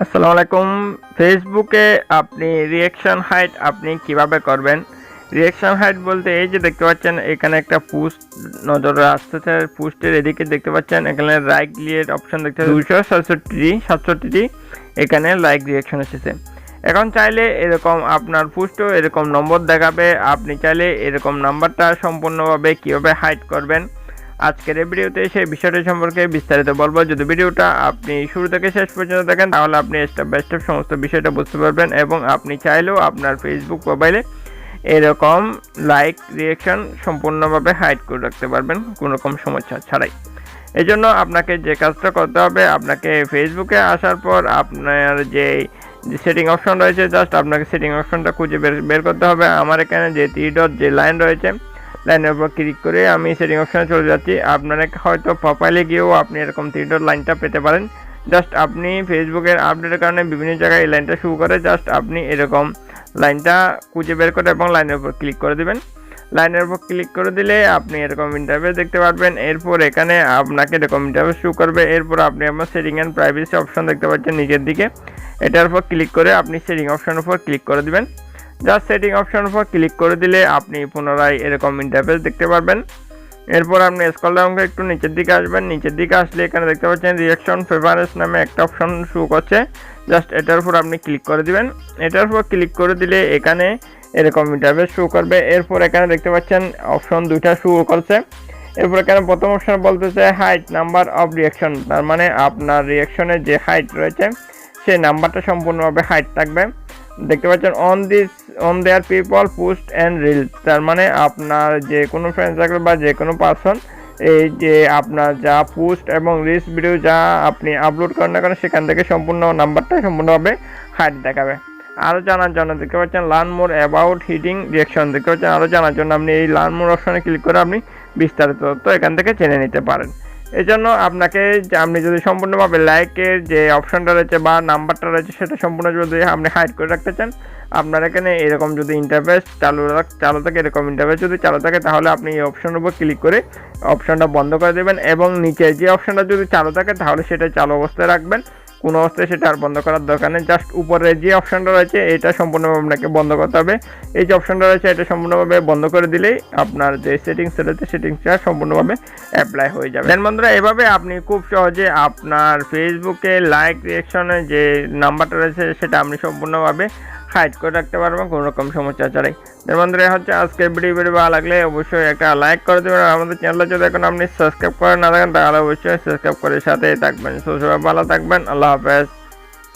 আসসালামু আলাইকুম। ফেসবুকে আপনি রিঅ্যাকশন হাইড আপনি কিভাবে করবেন? রিঅ্যাকশন হাইড বলতে এই যে দেখতে পাচ্ছেন এখানে একটা পোস্ট নজরে আসতেছে। পোস্টের এদিকে দেখতে পাচ্ছেন এখানে লাইক রিয়েক্ট অপশন দেখতে 267টি এখানে লাইক রিঅ্যাকশন এসেছে। এখন চাইলে এরকম আপনার পোস্টও এরকম নম্বর দেখাবে। আপনি চাইলে এরকম নাম্বারটা সম্পূর্ণভাবে কিভাবে হাইড করবেন আজকের এই ভিডিওতে সেই বিষয়টি সম্পর্কে বিস্তারিত বলবো। যদি ভিডিওটা আপনি শুরু থেকে শেষ পর্যন্ত দেখেন তাহলে আপনি স্টেপ বাই স্টেপ সমস্ত বিষয়টা বুঝতে পারবেন এবং আপনি চাইলেও আপনার ফেসবুক প্রোফাইলে এরকম লাইক রিঅ্যাকশন সম্পূর্ণভাবে হাইড করে রাখতে পারবেন কোনো রকম সমস্যা ছাড়াই। এই জন্য আপনাকে যে কাজটা করতে হবে, আপনাকে ফেসবুকে আসার পর আপনার যে সেটিং অপশন রয়েছে জাস্ট আপনাকে সেটিং অপশনটা খুঁজে বের করতে হবে। আমার এখানে যে 3 ডট যে লাইন রয়েছে লাইনের উপর ক্লিক করে আমি সেটিং অপশনে চলে যাচ্ছি। আপনারা হয়তো প্রোফাইলে গিয়েও আপনি এরকম 3 ডট লাইনটা পেতে পারেন। জাস্ট আপনি ফেসবুকের আপডেটের কারণে বিভিন্ন জায়গায় এই লাইনটা শুরু করে জাস্ট আপনি এরকম লাইনটা খুঁজে বের করে এবং লাইনের উপর ক্লিক করে দেবেন। লাইনের উপর ক্লিক করে দিলে আপনি এরকম ইন্টারফেস দেখতে পারবেন। এরপর এখানে আপনাকে এরকম ইন্টারফেস শুরু করবে। এরপর আপনি আপনার সেটিং অ্যান্ড প্রাইভেসি অপশন দেখতে পাচ্ছেন নিচের দিকে, এটার উপর ক্লিক করে আপনি সেটিং অপশনের উপর ক্লিক করে দিবেন। জাস্ট সেটিং অপশনের উপর ক্লিক করে দিলে আপনি পুনরায় এরকম ইন্টারফেস দেখতে পারবেন। এরপর আপনি স্ক্রল ডাউন করে একটু নিচের দিকে আসবেন। নিচের দিকে আসলে এখানে দেখতে পাচ্ছেন রিঅ্যাকশন প্রেফারেন্স নামে একটা অপশন শো করছে। জাস্ট এটার উপর আপনি ক্লিক করে দিবেন। এটার উপর ক্লিক করে দিলে এখানে এরকম ইন্টারফেস শো করবে। এরপর এখানে দেখতে পাচ্ছেন অপশন দুইটা শো করছে। এরপর এখানে প্রথম অপশন বলতেছে হাইট নাম্বার অফ রিঅ্যাকশন, তার মানে আপনার রিঅ্যাকশনের যে হাইট রয়েছে সেই নাম্বারটা সম্পূর্ণভাবে হাইট থাকবে। দেখতে পাচ্ছেন on their people post and reel, তার মানে আপনার যে কোনো ফ্রেন্ড সার্কেল বা যে কোনো পারসন এই যে আপনার যা পোস্ট এবং রিলস ভিডিও যা আপনি আপলোড করেন না কেন সেখান থেকে সম্পূর্ণ নাম্বারটা সম্পূর্ণভাবে হাইট দেখাবে। আরও জানার জন্য দেখতে পাচ্ছেন learn more about heating reaction, দেখতে পাচ্ছেন আরও জানার জন্য আপনি এই লার্ন মোর অপশনে ক্লিক করে আপনি বিস্তারিত তথ্য এখান থেকে জেনে নিতে পারেন। এই জন্য আপনাকে আপনি যদি সম্পূর্ণভাবে লাইকের যে অপশনটা রয়েছে বা নাম্বারটা রয়েছে সেটা সম্পূর্ণ যদি আপনি হাইড করে রাখতে চান, আপনার এখানে এরকম যদি ইন্টারফেস চালু থাকে, এরকম ইন্টারফেস যদি চালু থাকে তাহলে আপনি এই অপশনের উপর ক্লিক করে অপশনটা বন্ধ করে দেবেন এবং নিচে যে অপশনটা যদি চালু থাকে তাহলে সেটা চালু অবস্থায় রাখবেন। কোনো অবস্থায় সেটা আর বন্ধ করার দরকার নেই। জাস্ট উপরে যে অপশনটা রয়েছে এটা সম্পূর্ণভাবে আপনাকে বন্ধ করতে হবে। এই যে অপশনটা রয়েছে এটা সম্পূর্ণভাবে বন্ধ করে দিলেই আপনার যে সেটিংস রয়েছে সেটিংসটা সম্পূর্ণভাবে অ্যাপ্লাই হয়ে যাবে। দেন বন্ধুরা, এভাবে আপনি খুব সহজে আপনার ফেসবুকে লাইক রিঅ্যাকশনের যে নাম্বারটা রয়েছে সেটা আপনি সম্পূর্ণভাবে হাইড করে রাখতে পারবেন কোনো রকম সমস্যা ছাড়াই। বন্ধুরা, হচ্ছে আজকের ভিডিও ভালো লাগলে অবশ্যই একটা লাইক করে দেবেন। আর আমাদের চ্যানেলটা যদি এখন আপনি সাবস্ক্রাইব করে না থাকেন তাহলে অবশ্যই সাবস্ক্রাইব করে সাথে থাকবেন। সবাই ভালো থাকবেন। আল্লাহ হাফেজ।